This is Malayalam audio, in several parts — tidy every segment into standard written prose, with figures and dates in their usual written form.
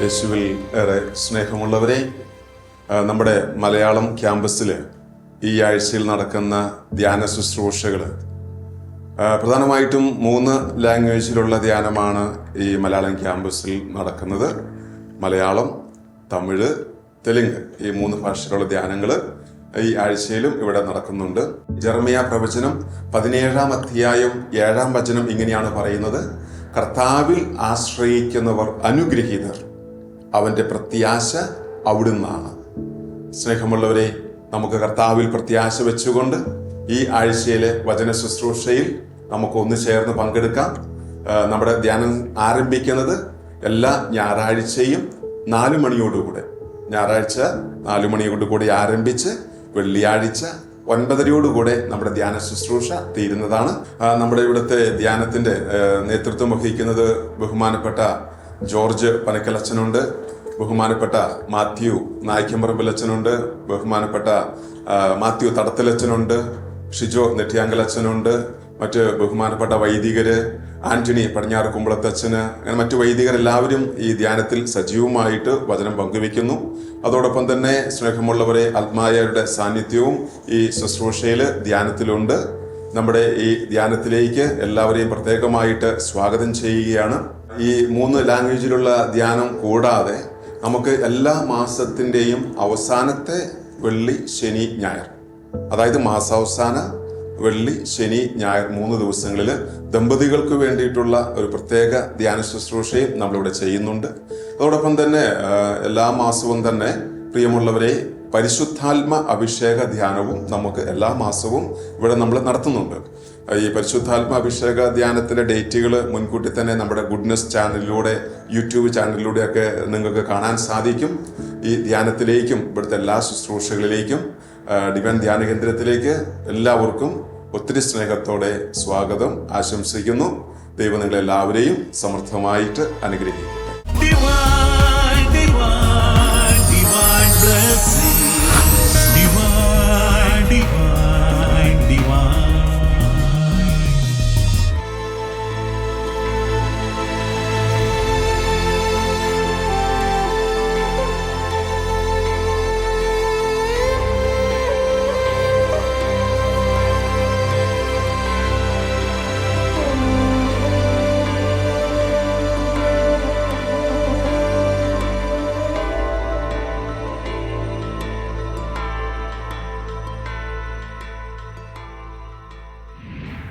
യേശുവിൽ ഏറെ സ്നേഹമുള്ളവരെ, നമ്മുടെ മലയാളം ക്യാമ്പസിൽ ഈ ആഴ്ചയിൽ നടക്കുന്ന ധ്യാന ശുശ്രൂഷകൾ പ്രധാനമായിട്ടും 3 ലാംഗ്വേജിലുള്ള ധ്യാനമാണ് ഈ മലയാളം ക്യാമ്പസിൽ നടക്കുന്നത്. മലയാളം, തമിഴ്, തെലുങ്ക് ഈ 3 ഭാഷയിലുള്ള ധ്യാനങ്ങൾ ഈ ആഴ്ചയിലും ഇവിടെ നടക്കുന്നുണ്ട്. ജെറമിയ പ്രവചനം 17-ാം അധ്യായം 7-ാം വചനം ഇങ്ങനെയാണ് പറയുന്നത്: കർത്താവിൽ ആശ്രയിക്കുന്നവർ അനുഗ്രഹീതർ, അവൻ്റെ പ്രത്യാശ അവിടുന്നാണ്. സ്നേഹമുള്ളവരെ, നമുക്ക് കർത്താവിൽ പ്രത്യാശ വെച്ചുകൊണ്ട് ഈ ആഴ്ചയിലെ വചന ശുശ്രൂഷയിൽ നമുക്ക് ഒന്ന് ചേർന്ന് പങ്കെടുക്കാം. നമ്മുടെ ധ്യാനം ആരംഭിക്കുന്നത് എല്ലാ ഞായറാഴ്ചയും 4 മണിയോടുകൂടെ, ഞായറാഴ്ച 4 മണിയോടുകൂടി ആരംഭിച്ച് വെള്ളിയാഴ്ച 9:30 നമ്മുടെ ധ്യാന ശുശ്രൂഷ തീരുന്നതാണ്. നമ്മുടെ ഇവിടുത്തെ ധ്യാനത്തിന്റെ നേതൃത്വം വഹിക്കുന്നത് ബഹുമാനപ്പെട്ട ജോർജ് പനക്കലച്ചനുണ്ട്, ബഹുമാനപ്പെട്ട മാത്യു നായ്ക്കമ്പറമ്പിലച്ചനുണ്ട്, ബഹുമാനപ്പെട്ട മാത്യു തടത്തിലച്ചനുണ്ട്, ഷിജോ നെറ്റിയാങ്കലച്ചനുണ്ട്, മറ്റ് ബഹുമാനപ്പെട്ട വൈദികര് ആന്റണി പടിഞ്ഞാറ് കുമ്പളത്തച്ഛന്, അങ്ങനെ മറ്റു വൈദികരെല്ലാവരും ഈ ധ്യാനത്തിൽ സജീവമായിട്ട് വചനം പങ്കുവെക്കുന്നു. അതോടൊപ്പം തന്നെ സ്നേഹമുള്ളവരെ, ആത്മായരുടെ സാന്നിധ്യവും ഈ ശുശ്രൂഷയിൽ ധ്യാനത്തിലുണ്ട്. നമ്മുടെ ഈ ധ്യാനത്തിലേക്ക് എല്ലാവരെയും പ്രത്യേകമായിട്ട് സ്വാഗതം ചെയ്യുകയാണ്. ഈ 3 ലാംഗ്വേജിലുള്ള ധ്യാനം കൂടാതെ നമുക്ക് എല്ലാ മാസത്തിൻ്റെയും അവസാനത്തെ വെള്ളി, ശനി, ഞായർ, അതായത് മാസാവസാന വെള്ളി, ശനി, ഞായർ 3 ദിവസങ്ങളിൽ ദമ്പതികൾക്ക് വേണ്ടിയിട്ടുള്ള ഒരു പ്രത്യേക ധ്യാന ശുശ്രൂഷയും നമ്മളിവിടെ ചെയ്യുന്നുണ്ട്. അതോടൊപ്പം തന്നെ എല്ലാ മാസവും തന്നെ പ്രിയമുള്ളവരെ, പരിശുദ്ധാത്മ അഭിഷേക ധ്യാനവും നമുക്ക് എല്ലാ മാസവും ഇവിടെ നമ്മൾ നടത്തുന്നുണ്ട്. ഈ പരിശുദ്ധാത്മ അഭിഷേക ധ്യാനത്തിന്റെ ഡേറ്റുകൾ മുൻകൂട്ടി തന്നെ നമ്മുടെ ഗുഡ്നസ് ചാനലിലൂടെ, യൂട്യൂബ് ചാനലിലൂടെയൊക്കെ നിങ്ങൾക്ക് കാണാൻ സാധിക്കും. ഈ ധ്യാനത്തിലേക്കും ഇവിടുത്തെ എല്ലാ ശുശ്രൂഷകളിലേക്കും ഡിവൈൻ ധ്യാന കേന്ദ്രത്തിലേക്ക് എല്ലാവർക്കും ഒത്തിരി സ്നേഹത്തോടെ സ്വാഗതം ആശംസിക്കുന്നു. ദൈവം നിങ്ങളെല്ലാവരെയും സമൃദ്ധമായിട്ട് അനുഗ്രഹിക്കട്ടെ.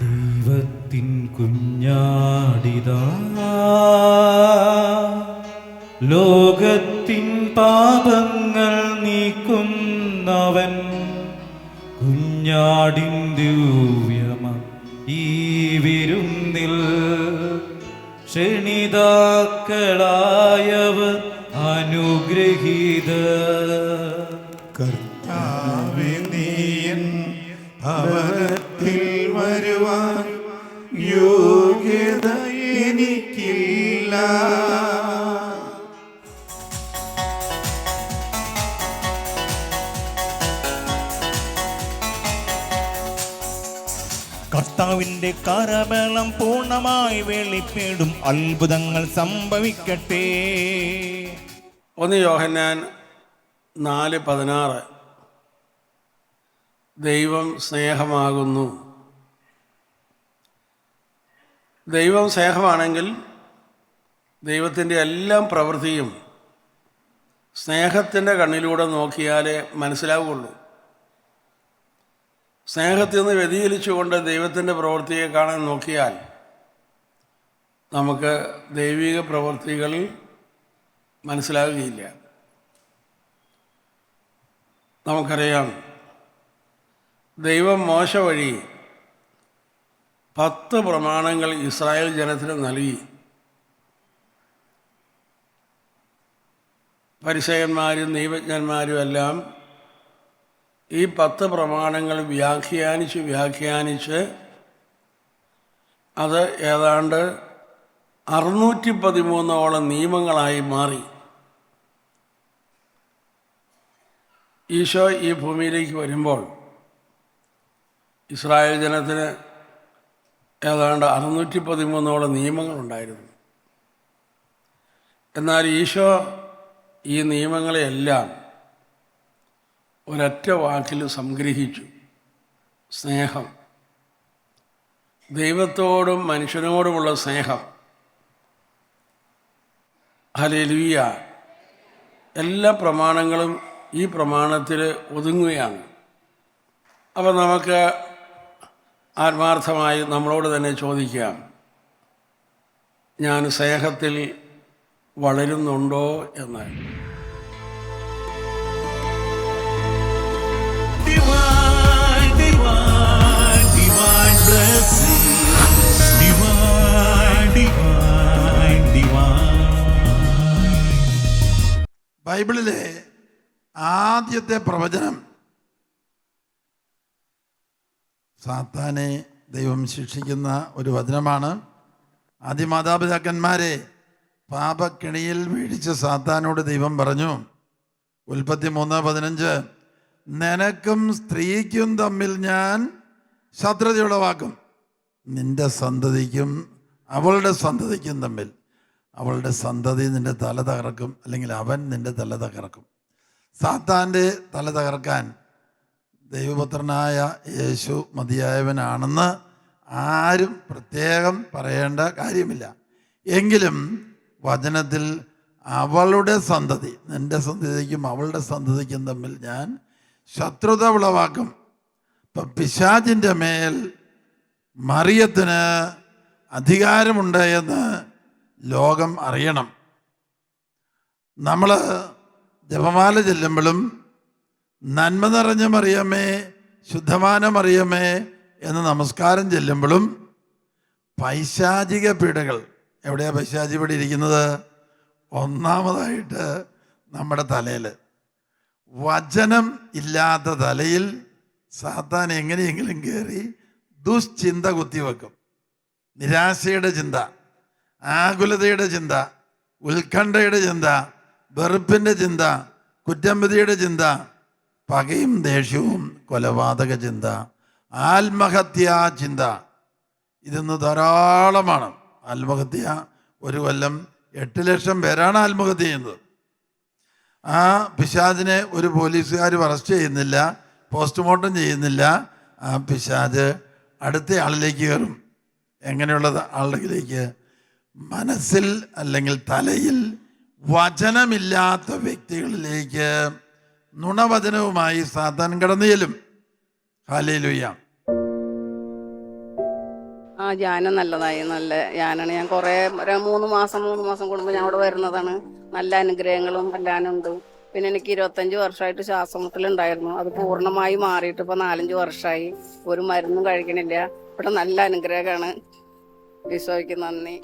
ദൈവത്തിൻ കുഞ്ഞാടിതാ, ലോകത്തിൻ പാപങ്ങൾ നീക്കുന്നവൻ, കുഞ്ഞാടിൻ ദിവ്യമ ഈ വിരുന്നിൽ ക്ഷണിതാക്കളായവർ അനുഗ്രഹീതർ. കർത്താവേ, നീയൻ ഭവനത്തിൽ വരുവാൻ യോഗ്യത എനിക്കില്ല. കർത്താവിന്റെ കരബലം പൂർണ്ണമായി വെളിപ്പെടും, അത്ഭുതങ്ങൾ സംഭവിക്കട്ടെ. 1 യോഹന്നാൻ 4:16 ദൈവം സ്നേഹമാകുന്നു. ദൈവം സ്നേഹമാണെങ്കിൽ ദൈവത്തിൻ്റെ എല്ലാ പ്രവൃത്തിയും സ്നേഹത്തിൻ്റെ കണ്ണിലൂടെ നോക്കിയാലേ മനസ്സിലാവുകയുള്ളൂ. സ്നേഹത്തിൽ നിന്ന് വ്യതിചലിച്ചുകൊണ്ട് ദൈവത്തിൻ്റെ പ്രവൃത്തിയെ കാണാൻ നോക്കിയാൽ നമുക്ക് ദൈവിക പ്രവൃത്തികൾ മനസ്സിലാവുകയില്ല. നമുക്കറിയാം, ദൈവം മോശ വഴി 10 പ്രമാണങ്ങൾ ഇസ്രായേൽ ജനത്തിന് നൽകി. പരിസയന്മാരും നിയമജ്ഞന്മാരും എല്ലാം ഈ 10 പ്രമാണങ്ങൾ വ്യാഖ്യാനിച്ച് അത് ഏതാണ്ട് 613ഓളം നിയമങ്ങളായി മാറി. ഈശോ ഈ ഭൂമിയിലേക്ക് വരുമ്പോൾ ഇസ്രായേൽ ജനത്തിന് ഏതാണ്ട് 613ഓളം നിയമങ്ങളുണ്ടായിരുന്നു. എന്നാൽ ഈശോ ഈ നിയമങ്ങളെയെല്ലാം ഒരൊറ്റ വാക്കിൽ സംഗ്രഹിച്ചു: സ്നേഹം. ദൈവത്തോടും മനുഷ്യനോടുമുള്ള സ്നേഹം. ഹല്ലേലൂയ. എല്ലാ പ്രമാണങ്ങളും ഈ പ്രമാണത്തിൽ ഒതുങ്ങുകയാണ്. അപ്പം നമുക്ക് ആത്മാർത്ഥമായി നമ്മളോട് തന്നെ ചോദിക്കാം, ഞാൻ സ്നേഹത്തിൽ വളരുന്നുണ്ടോ എന്ന്. ബൈബിളിലെ ആദ്യത്തെ പ്രവചനം സാത്താനെ ദൈവം ശിക്ഷിക്കുന്ന ഒരു വചനമാണ്. ആദ്യ മാതാപിതാക്കന്മാരെ പാപക്കെണിയിൽ വീഴിച്ച സാത്താനോട് ദൈവം പറഞ്ഞു, ഉൽപ്പത്തി 3:15, നിനക്കും സ്ത്രീക്കും തമ്മിൽ ഞാൻ ശത്രുതയുളവാക്കും, നിന്റെ സന്തതിക്കും അവളുടെ സന്തതിക്കും തമ്മിൽ. അവളുടെ സന്തതി നിന്റെ തല തകർക്കും, അല്ലെങ്കിൽ അവൻ നിന്റെ തല തകർക്കും. സാത്താൻ്റെ തല തകർക്കാൻ ദൈവപുത്രനായ യേശു മതിയായവനാണെന്ന് ആരും പ്രത്യേകം പറയേണ്ട കാര്യമില്ല. എങ്കിലും വചനത്തിൽ അവളുടെ സന്തതി, നിന്റെ സന്തതിക്കും അവളുടെ സന്തതിക്കും തമ്മിൽ ഞാൻ ശത്രുത ഉളവാക്കും. ഇപ്പം പിശാചിൻ്റെ മേൽ മറിയത്തിന് അധികാരമുണ്ട് എന്ന് ലോകം അറിയണം. നമ്മൾ ജപമാല ചെല്ലുമ്പോഴും നന്മ നിറഞ്ഞ മറിയമേ, ശുദ്ധമാന മറിയമേ എന്ന് നമസ്കാരം ചെല്ലുമ്പോഴും പൈശാചിക പീഡകൾ, എവിടെയാണ് പൈശാചിക പീഡ ഇരിക്കുന്നത്? ഒന്നാമതായിട്ട് നമ്മുടെ തലയിൽ. വചനം ഇല്ലാത്ത തലയിൽ സാത്താൻ എങ്ങനെയെങ്കിലും കയറി ദുശ്ചിന്ത കുത്തിവെക്കും. നിരാശയുടെ ചിന്ത, ആകുലതയുടെ ചിന്ത, ഉത്കണ്ഠയുടെ ചിന്ത, വെറുപ്പിൻ്റെ ചിന്ത, കുറ്റംവിധിയുടെ ചിന്ത, പകയും ദേഷ്യവും, കൊലപാതക ചിന്ത, ആത്മഹത്യാ ചിന്ത. ഇതൊന്ന് ധാരാളമാണ്. ആത്മഹത്യ ഒരു കൊല്ലം 8 ലക്ഷം പേരാണ് ആത്മഹത്യ ചെയ്യുന്നത്. ആ പിശാചിനെ ഒരു പോലീസുകാരും അറസ്റ്റ് ചെയ്യുന്നില്ല, പോസ്റ്റ്മോർട്ടം ചെയ്യുന്നില്ല. ആ പിശാച് അടുത്ത ആളിലേക്ക് കയറും. എങ്ങനെയുള്ള ആളിലേക്ക്? മനസ്സിൽ അല്ലെങ്കിൽ തലയിൽ വചനമില്ലാത്ത വ്യക്തികളിലേക്ക് നുണവചനവുമായി സാത്താൻ കടന്നു ചെല്ലും. ഹല്ലേലൂയ. ധ്യാനം നല്ലതായി. നല്ല ധ്യാനമാണ്. ഞാൻ കുറേ 3 മാസം കൂടുമ്പോൾ ഞാൻ അവിടെ വരുന്നതാണ്. നല്ല അനുഗ്രഹങ്ങളും എല്ലാം ഉണ്ട്. പിന്നെ എനിക്ക് 25 വർഷമായിട്ട് ശ്വാസമുട്ടലുണ്ടായിരുന്നു. അത് പൂർണ്ണമായി മാറിയിട്ട് ഇപ്പോൾ 4-5 വർഷമായി. ഒരു മരുന്നും കഴിക്കണില്ല. ഇവിടെ നല്ല അനുഗ്രഹമാണ്. ഈശോയ്ക്ക് നന്ദി.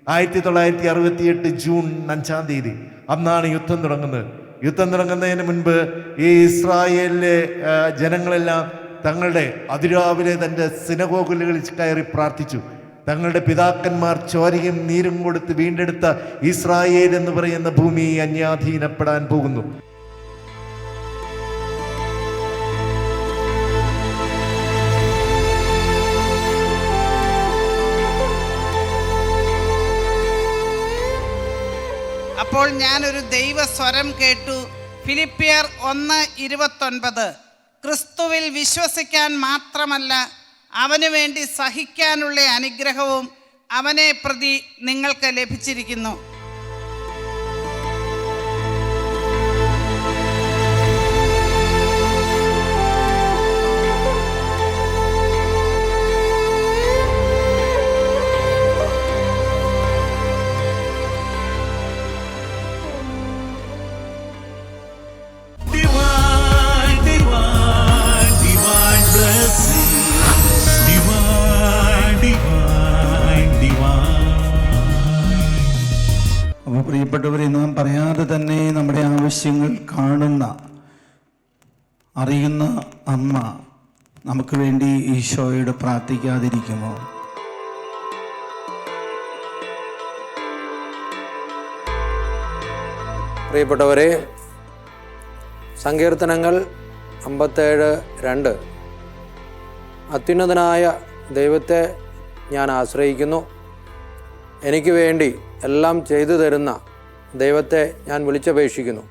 1968 ജൂൺ 5-ാം തീയതി അന്നാണ് യുദ്ധം തുടങ്ങുന്നത്. യുദ്ധം തുടങ്ങുന്നതിന് മുൻപ് ഈ ഇസ്രായേലിലെ ജനങ്ങളെല്ലാം തങ്ങളുടെ അതിരാവിലെ തൻ്റെ സിനഗോഗുകളിൽ കയറി പ്രാർത്ഥിച്ചു. തങ്ങളുടെ പിതാക്കന്മാർ ചോരയും നീരും കൊടുത്ത് വീണ്ടെടുത്ത ഇസ്രായേൽ എന്ന് പറയുന്ന ഭൂമി അന്യാധീനപ്പെടാൻ പോകുന്നു. അപ്പോൾ ഞാനൊരു ദൈവസ്വരം കേട്ടു. ഫിലിപ്പിയർ 1:29, ക്രിസ്തുവിൽ വിശ്വസിക്കാൻ മാത്രമല്ല അവനു വേണ്ടി സഹിക്കാനുള്ള അനുഗ്രഹവും അവനെ പ്രതി നിങ്ങൾക്ക് ലഭിച്ചിരിക്കുന്നു. അപ്പോൾ പ്രിയപ്പെട്ടവരെ, നാം പറയാതെ തന്നെ നമ്മുടെ ആവശ്യങ്ങൾ കാണുന്ന, അറിയുന്ന അമ്മ നമുക്ക് വേണ്ടി ഈശോയോട് പ്രാർത്ഥിക്കാതിരിക്കുമോ? പ്രിയപ്പെട്ടവരെ, സങ്കീർത്തനങ്ങൾ 57:2, അത്യുന്നതനായ ദൈവത്തെ ഞാൻ ആശ്രയിക്കുന്നു, എനിക്ക് വേണ്ടി എല്ലാം ചെയ്തു തരുന്ന ദൈവത്തെ ഞാൻ വിളിച്ചപേക്ഷിക്കുന്നു.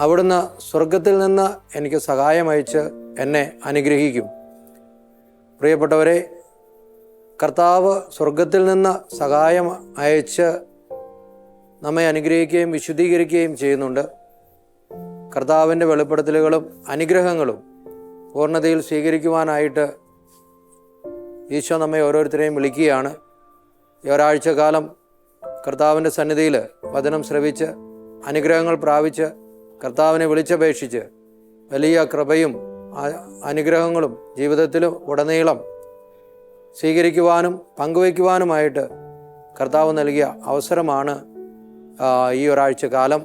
അവിടുന്ന് സ്വർഗത്തിൽ നിന്ന് എനിക്ക് സഹായം അയച്ച് എന്നെ അനുഗ്രഹിക്കും. പ്രിയപ്പെട്ടവരെ, കർത്താവ് സ്വർഗത്തിൽ നിന്ന് സഹായം അയച്ച് നമ്മെ അനുഗ്രഹിക്കുകയും വിശുദ്ധീകരിക്കുകയും ചെയ്യുന്നുണ്ട്. കർത്താവിൻ്റെ വെളിപ്പെടുത്തലുകളും അനുഗ്രഹങ്ങളും പൂർണ്ണതയിൽ സ്വീകരിക്കുവാനായിട്ട് ഈശോ നമ്മെ ഓരോരുത്തരെയും വിളിക്കുകയാണ്. ഈ ഒരാഴ്ച കാലം കർത്താവിൻ്റെ സന്നിധിയിൽ വചനം ശ്രവിച്ച് അനുഗ്രഹങ്ങൾ പ്രാപിച്ച് കർത്താവിനെ വിളിച്ചപേക്ഷിച്ച് വലിയ കൃപയും അനുഗ്രഹങ്ങളും ജീവിതത്തിൽ ഉടനീളം സ്വീകരിക്കുവാനും പങ്കുവയ്ക്കുവാനുമായിട്ട് കർത്താവ് നൽകിയ അവസരമാണ് ഈ ഒരാഴ്ച കാലം.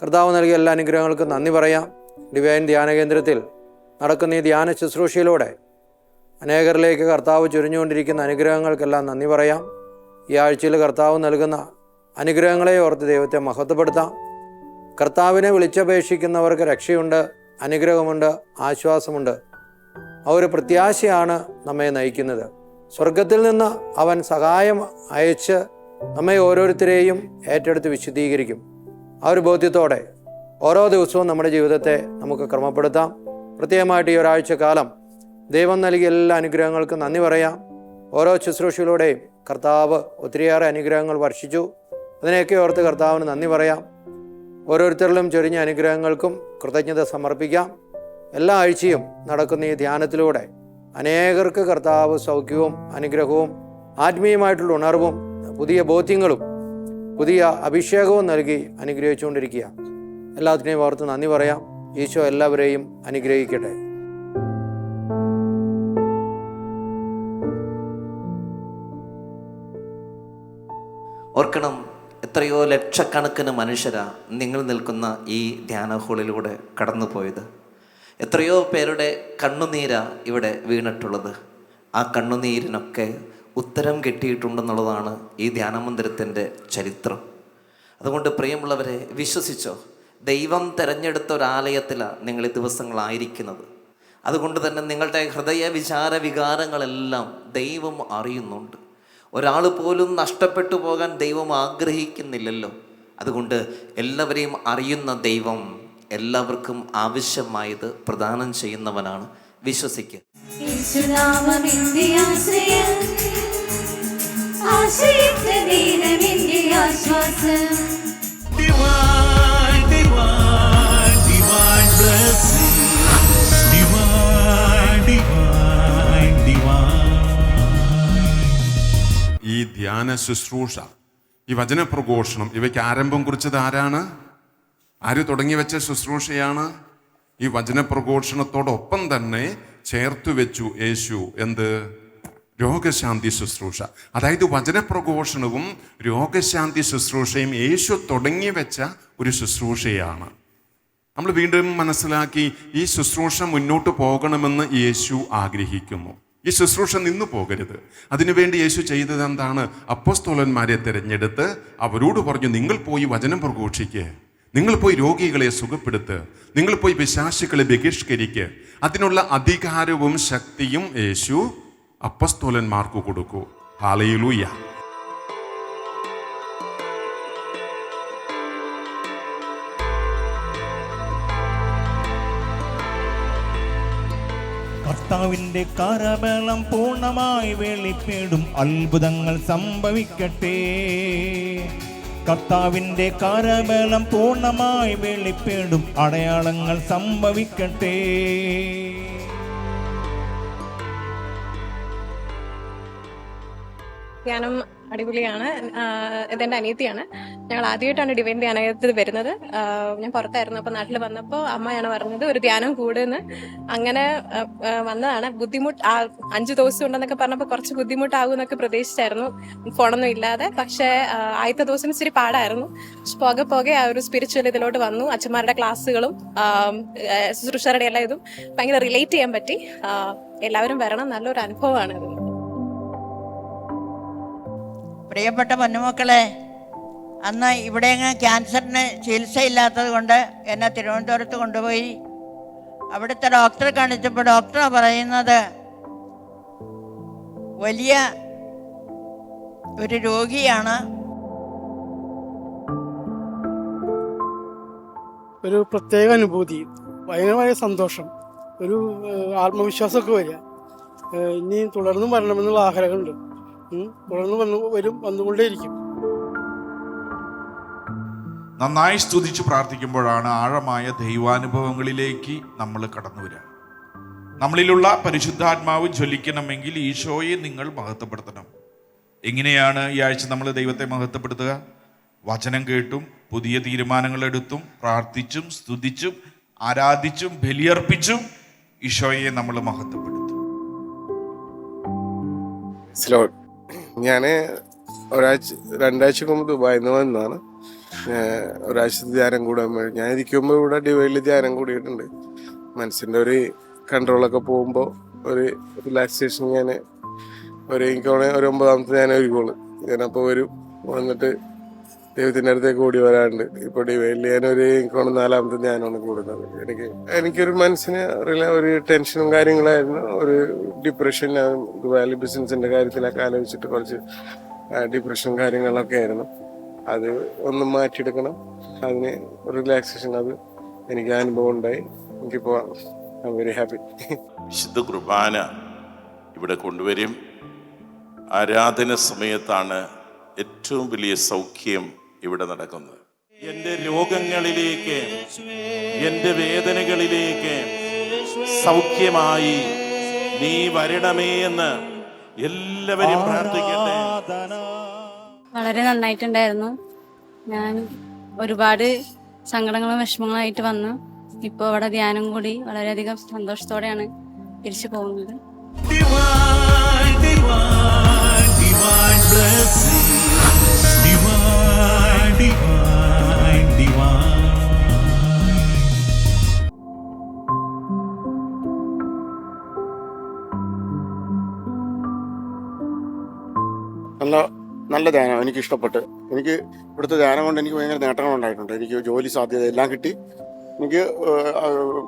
കർത്താവ് നൽകിയ എല്ലാ അനുഗ്രഹങ്ങൾക്കും നന്ദി പറയാം. ഡിവൈൻ ധ്യാന കേന്ദ്രത്തിൽ നടക്കുന്ന ഈ ധ്യാന ശുശ്രൂഷയിലൂടെ അനേകരിലേക്ക് കർത്താവ് ചൊരിഞ്ഞുകൊണ്ടിരിക്കുന്ന അനുഗ്രഹങ്ങൾക്കെല്ലാം നന്ദി പറയാം. ഈ ആഴ്ചയിൽ കർത്താവ് നൽകുന്ന അനുഗ്രഹങ്ങളെ ഓർത്ത് ദൈവത്തെ മഹത്വപ്പെടുത്താം. കർത്താവിനെ വിളിച്ചപേക്ഷിക്കുന്നവർക്ക് രക്ഷയുണ്ട്, അനുഗ്രഹമുണ്ട്, ആശ്വാസമുണ്ട്. ആ ഒരു പ്രത്യാശയാണ് നമ്മെ നയിക്കുന്നത്. സ്വർഗത്തിൽ നിന്ന് അവൻ സഹായം അയച്ച് നമ്മെ ഓരോരുത്തരെയും ഏറ്റെടുത്ത് വിശുദ്ധീകരിക്കും. ആ ഒരു ബോധ്യത്തോടെ ഓരോ ദിവസവും നമ്മുടെ ജീവിതത്തെ നമുക്ക് ക്രമപ്പെടുത്താം. പ്രത്യേകമായിട്ട് ഈ ഒരാഴ്ച കാലം ദൈവം നൽകിയ എല്ലാ അനുഗ്രഹങ്ങൾക്കും നന്ദി പറയാം. ഓരോ ശുശ്രൂഷയിലൂടെയും കർത്താവ് ഒത്തിരിയേറെ അനുഗ്രഹങ്ങൾ വർഷിച്ചു. അതിനെയൊക്കെ ഓർത്ത് കർത്താവിന് നന്ദി പറയാം. ഓരോരുത്തരിലും ചൊരിഞ്ഞ അനുഗ്രഹങ്ങൾക്കും കൃതജ്ഞത സമർപ്പിക്കാം. എല്ലാ ആഴ്ചയും നടക്കുന്ന ഈ ധ്യാനത്തിലൂടെ അനേകർക്ക് കർത്താവ് സൗഖ്യവും അനുഗ്രഹവും ആത്മീയമായിട്ടുള്ള ഉണർവും പുതിയ ബോധ്യങ്ങളും പുതിയ അഭിഷേകവും നൽകി അനുഗ്രഹിച്ചുകൊണ്ടിരിക്കുക. എല്ലാത്തിനെയും ഓർത്ത് നന്ദി പറയാം. ഈശോ എല്ലാവരെയും അനുഗ്രഹിക്കട്ടെ. ഓർക്കണം, എത്രയോ ലക്ഷക്കണക്കിന് മനുഷ്യരാ നിങ്ങൾ നിൽക്കുന്ന ഈ ധ്യാന ഹാളിലൂടെ കടന്നുപോയത്. എത്രയോ പേരുടെ കണ്ണുനീരാ ഇവിടെ വീണിട്ടുള്ളത്. ആ കണ്ണുനീരിനൊക്കെ ഉത്തരം കിട്ടിയിട്ടുണ്ടെന്നുള്ളതാണ് ഈ ധ്യാനമന്ദിരത്തിൻ്റെ ചരിത്രം. അതുകൊണ്ട് പ്രിയമുള്ളവരെ, വിശ്വസിച്ചോ, ദൈവം തിരഞ്ഞെടുത്ത ഒരാലയത്തിലാണ് നിങ്ങൾ ഈ ദിവസങ്ങളായിരിക്കുന്നത്. അതുകൊണ്ട് തന്നെ നിങ്ങളുടെ ഹൃദയ വിചാര വികാരങ്ങളെല്ലാം ദൈവം അറിയുന്നുണ്ട്. ഒരാൾ പോലും നഷ്ടപ്പെട്ടു പോകാൻ ദൈവം ആഗ്രഹിക്കുന്നില്ലല്ലോ. അതുകൊണ്ട് എല്ലാവരെയും അറിയുന്ന ദൈവം എല്ലാവർക്കും ആവശ്യമായത് പ്രദാനം ചെയ്യുന്നവനാണ്. വിശ്വസിക്കുക. ഈ ധ്യാന ശുശ്രൂഷ, ഈ വചന പ്രഘോഷണം, ഇവയ്ക്ക് ആരംഭം കുറിച്ചത് ആരാണ്? ആര് തുടങ്ങി വെച്ച ശുശ്രൂഷയാണ്? ഈ വചന പ്രഘോഷണത്തോടൊപ്പം തന്നെ ചേർത്തു വെച്ചു യേശു എന്ത്? രോഗശാന്തി ശുശ്രൂഷ. അതായത് വചന പ്രഘോഷണവും രോഗശാന്തി ശുശ്രൂഷയും യേശു തുടങ്ങി വെച്ച ഒരു ശുശ്രൂഷയാണ്. നമ്മൾ വീണ്ടും മനസ്സിലാക്കി, ഈ ശുശ്രൂഷ മുന്നോട്ട് പോകണമെന്ന് യേശു ആഗ്രഹിക്കുന്നു. ഈ ശുശ്രൂഷ നിന്നു പോകരുത്. അതിനുവേണ്ടി യേശു ചെയ്തത് എന്താണ്? അപ്പോസ്തലന്മാരെ തിരഞ്ഞെടുത്ത് അവരോട് പറഞ്ഞു, നിങ്ങൾ പോയി വചനം പ്രഘോഷിക്കുക, നിങ്ങൾ പോയി രോഗികളെ സുഖപ്പെടുത്ത്, നിങ്ങൾ പോയി പിശാചുക്കളെ ബഹിഷ്കരിക്കുക. അതിനുള്ള അധികാരവും ശക്തിയും യേശു അപ്പോസ്തലന്മാർക്ക് കൊടുക്കൂ. ഹല്ലേലൂയ. കർത്താവിൻ്റെ കരബലം പൂർണ്ണമായി വെളിപ്പെടും, അത്ഭുതങ്ങൾ സംഭവിക്കട്ടെ. കർത്താവിൻ്റെ കരബലം പൂർണ്ണമായി വെളിപ്പെടും, അടയാളങ്ങൾ സംഭവിക്കട്ടെ. ധ്യാനം അടിപൊളിയാണ്. ഇതെൻ്റെ അനിയത്തിയാണ്. ഞങ്ങൾ ആദ്യമായിട്ടാണ് ഡിവൈൻ ധ്യാനത്തിൽ വരുന്നത്. ഞാൻ പുറത്തായിരുന്നു. അപ്പോൾ നാട്ടിൽ വന്നപ്പോൾ അമ്മയാണ് പറഞ്ഞത് ഒരു ധ്യാനം കൂടുന്ന്. അങ്ങനെ വന്നതാണ്. 5 ദിവസം ഉണ്ടെന്നൊക്കെ പറഞ്ഞപ്പോൾ കുറച്ച് ബുദ്ധിമുട്ടാകും എന്നൊക്കെ പ്രതീക്ഷിച്ചായിരുന്നു, ഫോണൊന്നും ഇല്ലാതെ. പക്ഷേ ആദ്യത്തെ ദിവസം ഇച്ചിരി പാടായിരുന്നു. പക്ഷെ പോകെ ആ ഒരു സ്പിരിച്വൽ ഇതിലോട്ട് വന്നു. അച്ഛന്മാരുടെ ക്ലാസ്സുകളും ശുശ്രൂഷയുടെ എല്ലാം ഇതും ഭയങ്കര റിലേറ്റ് ചെയ്യാൻ പറ്റി. എല്ലാവരും വരണം, നല്ലൊരു അനുഭവമാണ് ഇത്. പ്രിയപ്പെട്ട പൊന്നുമക്കളെ, അന്ന് ഇവിടെ ക്യാൻസറിന് ചികിത്സയില്ലാത്തത് കൊണ്ട് എന്നെ തിരുവനന്തപുരത്ത് കൊണ്ടുപോയി. അവിടുത്തെ ഡോക്ടറെ കാണിച്ചപ്പോൾ ഡോക്ടർ പറയുന്നത് വലിയ ഒരു രോഗിയാണ്. ഒരു പ്രത്യേക അനുഭൂതി, ഭയങ്കരമായ സന്തോഷം, ഒരു ആത്മവിശ്വാസമൊക്കെ വരിക. ഇനി തുടർന്നും വരണമെന്നുള്ള ആഗ്രഹമുണ്ട്. തുടർന്ന് വന്നുകൊണ്ടേയിരിക്കും. നന്നായി സ്തുതിച്ച് പ്രാർത്ഥിക്കുമ്പോഴാണ് ആഴമായ ദൈവാനുഭവങ്ങളിലേക്ക് നമ്മൾ കടന്നു വരിക. നമ്മളിലുള്ള പരിശുദ്ധാത്മാവ് ജ്വലിക്കണമെങ്കിൽ ഈശോയെ നിങ്ങൾ മഹത്വപ്പെടുത്തണം. എങ്ങനെയാണ് ഈ ആഴ്ച നമ്മൾ ദൈവത്തെ മഹത്വപ്പെടുത്തുക? വചനം കേട്ടും പുതിയ തീരുമാനങ്ങൾ എടുത്തും പ്രാർത്ഥിച്ചും സ്തുതിച്ചും ആരാധിച്ചും ബലിയർപ്പിച്ചും ഈശോയെ നമ്മൾ മഹത്വപ്പെടുത്തും. ഞാൻ രണ്ടാഴ്ച മുമ്പ് ദുബായിൽ നിന്ന് വന്നതാണ്. ഒരാഴ്ച ധ്യാനം കൂടാൻ വേണ്ടി ഞാൻ ഇരിക്കുമ്പോൾ ഇവിടെ ഡിവൈനിൽ ധ്യാനം കൂടിയിട്ടുണ്ട്. മനസ്സിൻ്റെ ഒരു കൺട്രോളൊക്കെ പോകുമ്പോൾ ഒരു റിലാക്സേഷൻ ഞാൻ എനിക്ക് ഒരു 9ാമത്തെ ഞാൻ ഒരുക്കോളൂ. ഞാനപ്പോൾ വന്നിട്ട് ദൈവത്തിൻ്റെ അടുത്തേക്ക് ഓടി വരാറുണ്ട്. ഇപ്പോൾ ഡിവൈനിൽ എനിക്ക് 4ാമത്തെ ധ്യാനമാണ് കൂടുന്നത്. എനിക്കൊരു മനസ്സിന് ഒരു ടെൻഷനും കാര്യങ്ങളായിരുന്നു, ഒരു ഡിപ്രഷൻ. ദുബായിൽ ബിസിനസിൻ്റെ കാര്യത്തിലൊക്കെ ആലോചിച്ചിട്ട് കുറച്ച് ഡിപ്രഷൻ കാര്യങ്ങളൊക്കെ ആയിരുന്നു. അത് ഒന്ന് മാറ്റിയെടുക്കണം, അതിന് റിലാക്സേഷൻ, അത് എനിക്ക് അനുഭവം ഉണ്ടായി. എനിക്കിപ്പോൾ ഐ എം വെരി ഹാപ്പി. വിശുദ്ധ കുർബാന ഇവിടെ കൊണ്ടുവരും. ആരാധന സമയത്താണ് ഏറ്റവും വലിയ സൗഖ്യം ഇവിടെ നടക്കുന്നത്. എൻ്റെ രോഗങ്ങളിലേക്ക്, എൻ്റെ വേദനകളിലേക്ക് സൗഖ്യമായി നീ വരണമേ എന്ന് എല്ലാവരും പ്രാർത്ഥിക്കട്ടെ. വളരെ നന്നായിട്ടുണ്ടായിരുന്നു. ഞാൻ ഒരുപാട് സങ്കടങ്ങളും വിഷമങ്ങളായിട്ട് വന്നു. ഇപ്പോൾ ഇവിടെ ധ്യാനം കൂടി വളരെയധികം സന്തോഷത്തോടെയാണ് തിരിച്ചു പോകുന്നത്. നല്ല ധ്യാനം എനിക്ക് ഇഷ്ടപ്പെട്ട്. എനിക്ക് ഇവിടുത്തെ ധ്യാനം കൊണ്ട് എനിക്ക് ഭയങ്കര നേട്ടങ്ങളുണ്ടായിട്ടുണ്ട്. എനിക്ക് ജോലി സാധ്യത എല്ലാം കിട്ടി. എനിക്ക്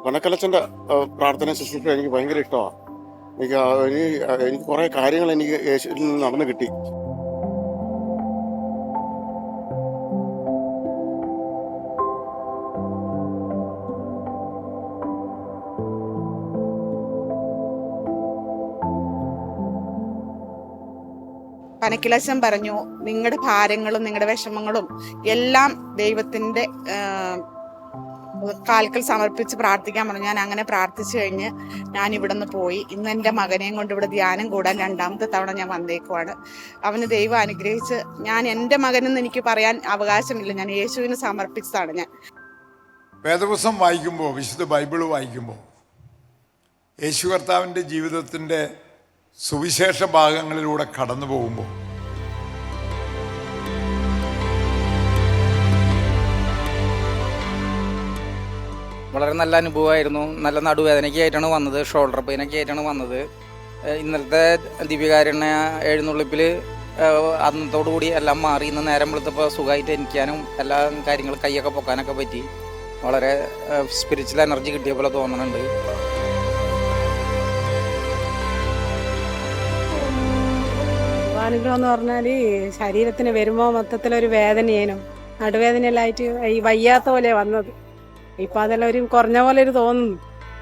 പനക്കലച്ചൻ്റെ പ്രാർത്ഥന ശുശ്രൂഷ എനിക്ക് ഭയങ്കര ഇഷ്ടമാണ്. എനിക്ക് കുറേ കാര്യങ്ങൾ എനിക്ക് യേശുവിൽ നിന്ന് നടന്നു കിട്ടി. പനക്കിലച്ചൻ പറഞ്ഞു, നിങ്ങളുടെ ഭാരങ്ങളും നിങ്ങളുടെ വിഷമങ്ങളും എല്ലാം ദൈവത്തിൻ്റെ കാൽക്കൽ സമർപ്പിച്ച് പ്രാർത്ഥിക്കാൻ പറഞ്ഞു. ഞാൻ അങ്ങനെ പ്രാർത്ഥിച്ചു കഴിഞ്ഞ് ഞാൻ ഇവിടെ നിന്ന് പോയി. ഇന്ന് എൻ്റെ മകനെയും കൊണ്ട് ഇവിടെ ധ്യാനം കൂടാൻ 2ാമത്തെ തവണ ഞാൻ വന്നേക്കുവാണ്. അവന് ദൈവം അനുഗ്രഹിച്ച്, ഞാൻ എൻ്റെ മകനെന്ന് എനിക്ക് പറയാൻ അവകാശമില്ല, ഞാൻ യേശുവിന് സമർപ്പിച്ചതാണ്. ഞാൻ വേദപുസ്തകം വായിക്കുമ്പോൾ, വിശുദ്ധ ബൈബിള് വായിക്കുമ്പോൾ, യേശു കർത്താവിൻ്റെ ജീവിതത്തിൻ്റെ സുവിശേഷ ഭാഗങ്ങളിലൂടെ കടന്നു പോകുമ്പോൾ വളരെ നല്ല അനുഭവമായിരുന്നു. നല്ല നടുവേദനയ്ക്കായിട്ടാണ് വന്നത്, ഷോൾഡർ പെയിനൊക്കെ ആയിട്ടാണ് വന്നത്. ഇന്നലത്തെ ദിവ്യകാരുണ്യ എഴുന്നള്ളിപ്പിൽ അന്നത്തോടുകൂടി എല്ലാം മാറി. ഇന്ന് നേരം വെളുത്തപ്പോൾ സുഖമായിട്ട് എനിക്കാനും എല്ലാ കാര്യങ്ങളും കൈയൊക്കെ പൊക്കാനൊക്കെ പറ്റി. വളരെ സ്പിരിച്വൽ എനർജി കിട്ടിയ പോലെ തോന്നുന്നുണ്ട്. അനുഗ്രഹം എന്ന് പറഞ്ഞാൽ ശരീരത്തിന് വരുമ്പോൾ മൊത്തത്തിലൊരു വേദനയേനും നടുവേദനയെല്ലായിട്ട് ഈ വയ്യാത്ത പോലെ വന്നത്. ഇപ്പം അതെല്ലാം ഒരു കുറഞ്ഞ പോലെ ഒരു തോന്നുന്നു,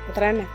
അത്ര തന്നെ.